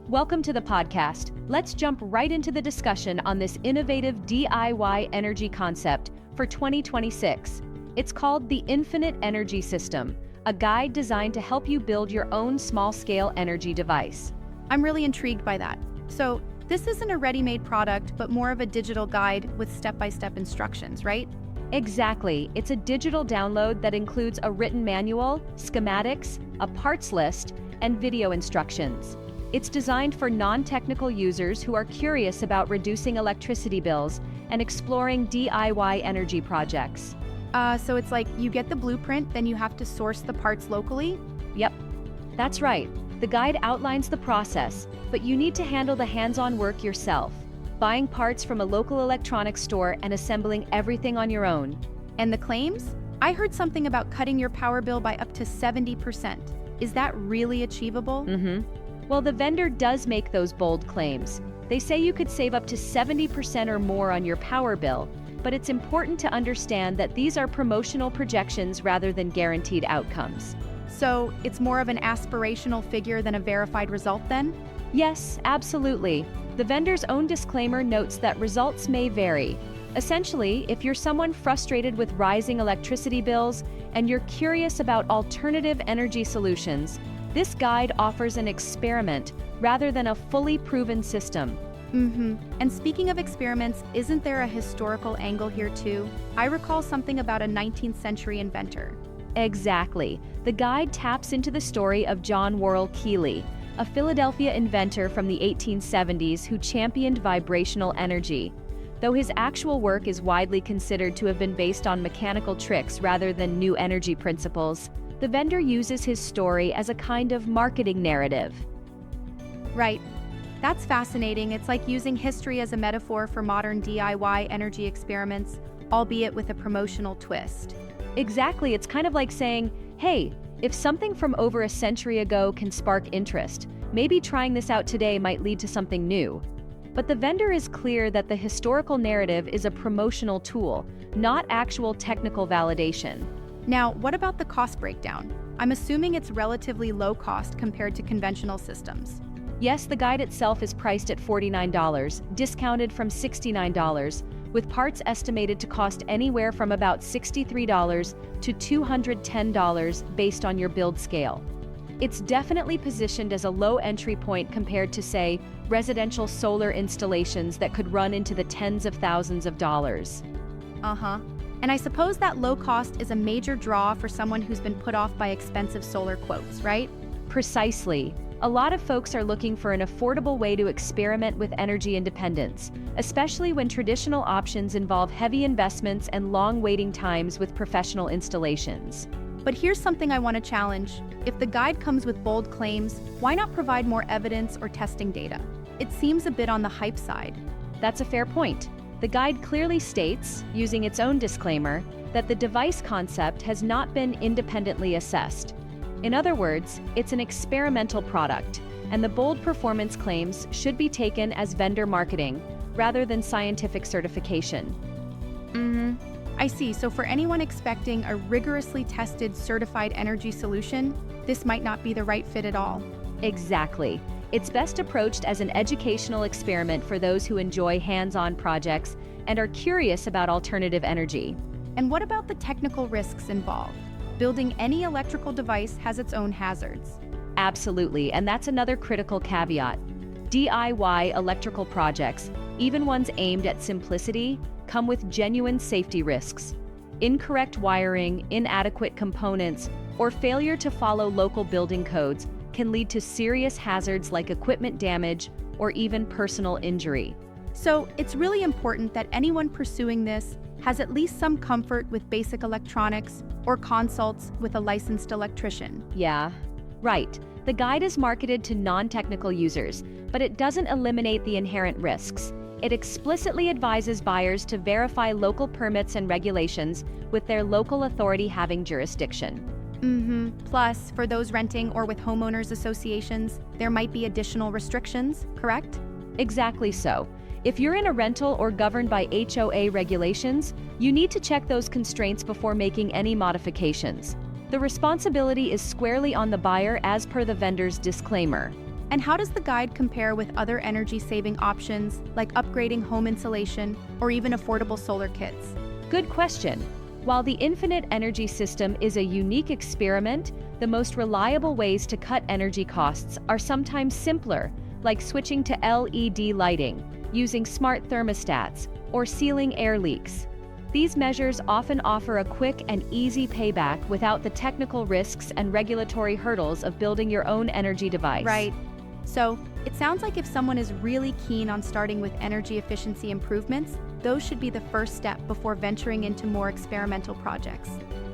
Welcome to the podcast. Let's jump right into the discussion on this innovative DIY energy concept for 2026. It's called the Infinite Energy System, a guide designed to help you build your own small-scale energy device. I'm really intrigued by that. So, this isn't a ready-made product, but more of a digital guide with step-by-step instructions, right? Exactly. It's a digital download that includes a written manual, schematics, a parts list, and video instructions. It's designed for non-technical users who are curious about reducing electricity bills and exploring DIY energy projects. So it's like you get the blueprint, then you have to source the parts locally? Yep, that's right. The guide outlines the process, but you need to handle the hands-on work yourself, buying parts from a local electronics store and assembling everything on your own. And the claims? I heard something about cutting your power bill by up to 70%. Is that really achievable? Well, the vendor does make those bold claims. They say you could save up to 70% or more on your power bill, but it's important to understand that these are promotional projections rather than guaranteed outcomes. So it's more of an aspirational figure than a verified result then? Yes, absolutely. The vendor's own disclaimer notes that results may vary. Essentially, if you're someone frustrated with rising electricity bills and you're curious about alternative energy solutions, this guide offers an experiment rather than a fully proven system. And speaking of experiments, isn't there a historical angle here too? I recall something about a 19th century inventor. Exactly. The guide taps into the story of John Worrell Keely, a Philadelphia inventor from the 1870s who championed vibrational energy. Though his actual work is widely considered to have been based on mechanical tricks rather than new energy principles, the vendor uses his story as a kind of marketing narrative. Right. That's fascinating. It's like using history as a metaphor for modern DIY energy experiments, albeit with a promotional twist. Exactly. It's kind of like saying, hey, if something from over a century ago can spark interest, maybe trying this out today might lead to something new. But the vendor is clear that the historical narrative is a promotional tool, not actual technical validation. Now, what about the cost breakdown? I'm assuming it's relatively low cost compared to conventional systems. Yes, the guide itself is priced at $49, discounted from $69, with parts estimated to cost anywhere from about $63 to $210 based on your build scale. It's definitely positioned as a low entry point compared to, say, residential solar installations that could run into the tens of thousands of dollars. And I suppose that low cost is a major draw for someone who's been put off by expensive solar quotes, right? Precisely. A lot of folks are looking for an affordable way to experiment with energy independence, especially when traditional options involve heavy investments and long waiting times with professional installations. But here's something I want to challenge. If the guide comes with bold claims, why not provide more evidence or testing data? It seems a bit on the hype side. That's a fair point. The guide clearly states, using its own disclaimer, that the device concept has not been independently assessed. In other words, it's an experimental product, and the bold performance claims should be taken as vendor marketing rather than scientific certification. I see. So for anyone expecting a rigorously tested certified energy solution, this might not be the right fit at all. Exactly. It's best approached as an educational experiment for those who enjoy hands-on projects and are curious about alternative energy. And what about the technical risks involved? Building any electrical device has its own hazards. Absolutely, and that's another critical caveat. DIY electrical projects, even ones aimed at simplicity, come with genuine safety risks. Incorrect wiring, inadequate components, or failure to follow local building codes can lead to serious hazards like equipment damage or even personal injury. So it's really important that anyone pursuing this has at least some comfort with basic electronics or consults with a licensed electrician. Yeah, right. The guide is marketed to non-technical users, but it doesn't eliminate the inherent risks. It explicitly advises buyers to verify local permits and regulations with their local authority having jurisdiction. Plus, for those renting or with homeowners associations, there might be additional restrictions, correct? Exactly so. If you're in a rental or governed by HOA regulations, you need to check those constraints before making any modifications. The responsibility is squarely on the buyer as per the vendor's disclaimer. And how does the guide compare with other energy-saving options like upgrading home insulation or even affordable solar kits? Good question. While the infinite energy system is a unique experiment, the most reliable ways to cut energy costs are sometimes simpler, like switching to LED lighting, using smart thermostats, or sealing air leaks. These measures often offer a quick and easy payback without the technical risks and regulatory hurdles of building your own energy device. Right. So, it sounds like if someone is really keen on starting with energy efficiency improvements, those should be the first step before venturing into more experimental projects.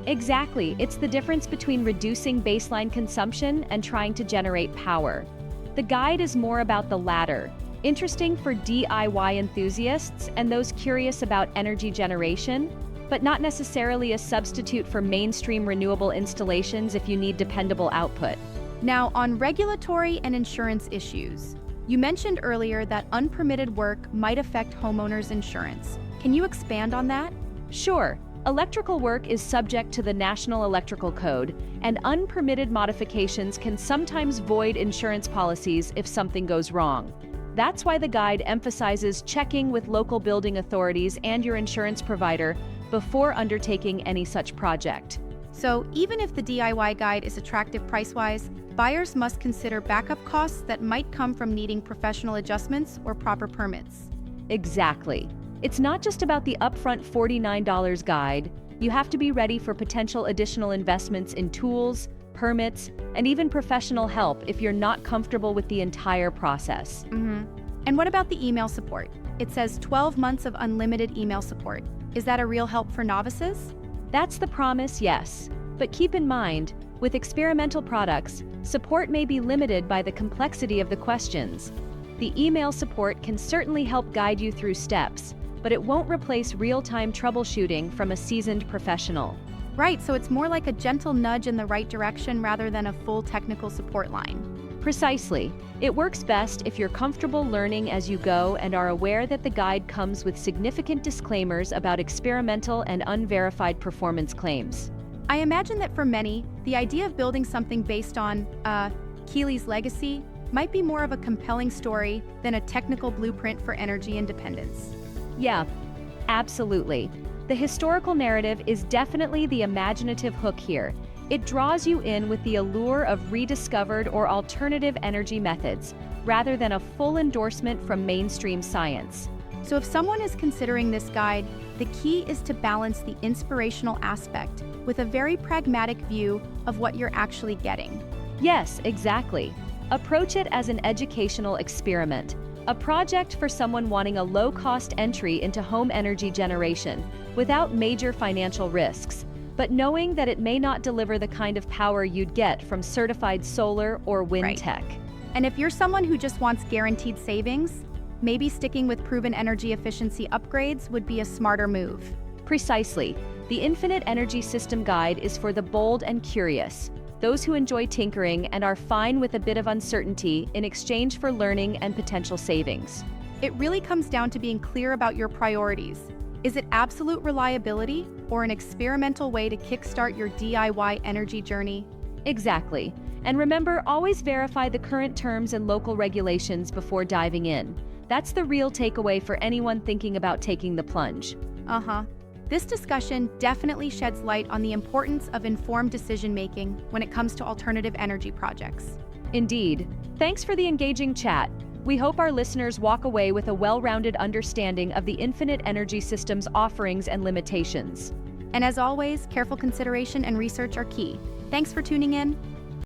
Exactly. It's the difference between reducing baseline consumption and trying to generate power. The guide is more about the latter, interesting for DIY enthusiasts and those curious about energy generation, but not necessarily a substitute for mainstream renewable installations if you need dependable output. Now, on regulatory and insurance issues, you mentioned earlier that unpermitted work might affect homeowners' insurance. Can you expand on that? Sure, electrical work is subject to the National Electrical Code, and unpermitted modifications can sometimes void insurance policies if something goes wrong. That's why the guide emphasizes checking with local building authorities and your insurance provider before undertaking any such project. So, even if the DIY guide is attractive price-wise, buyers must consider backup costs that might come from needing professional adjustments or proper permits. Exactly. It's not just about the upfront $49 guide. You have to be ready for potential additional investments in tools, permits, and even professional help if you're not comfortable with the entire process. And what about the email support? It says 12 months of unlimited email support. Is that a real help for novices? That's the promise, yes. But keep in mind, with experimental products, support may be limited by the complexity of the questions. The email support can certainly help guide you through steps, but it won't replace real-time troubleshooting from a seasoned professional. Right, so it's more like a gentle nudge in the right direction rather than a full technical support line. Precisely. It works best if you're comfortable learning as you go and are aware that the guide comes with significant disclaimers about experimental and unverified performance claims. I imagine that for many, the idea of building something based on, Keeley's legacy might be more of a compelling story than a technical blueprint for energy independence. Yeah, absolutely. The historical narrative is definitely the imaginative hook here. It draws you in with the allure of rediscovered or alternative energy methods, rather than a full endorsement from mainstream science. So if someone is considering this guide, the key is to balance the inspirational aspect with a very pragmatic view of what you're actually getting. Yes, exactly. Approach it as an educational experiment, a project for someone wanting a low-cost entry into home energy generation without major financial risks, but knowing that it may not deliver the kind of power you'd get from certified solar or wind tech. And if you're someone who just wants guaranteed savings, maybe sticking with proven energy efficiency upgrades would be a smarter move. Precisely. The Infinite Energy System Guide is for the bold and curious, those who enjoy tinkering and are fine with a bit of uncertainty in exchange for learning and potential savings. It really comes down to being clear about your priorities. Is it absolute reliability or an experimental way to kickstart your DIY energy journey? Exactly. And remember, always verify the current terms and local regulations before diving in. That's the real takeaway for anyone thinking about taking the plunge. This discussion definitely sheds light on the importance of informed decision-making when it comes to alternative energy projects. Indeed. Thanks for the engaging chat. We hope our listeners walk away with a well-rounded understanding of the Infinite Energy System's offerings and limitations. And as always, careful consideration and research are key. Thanks for tuning in.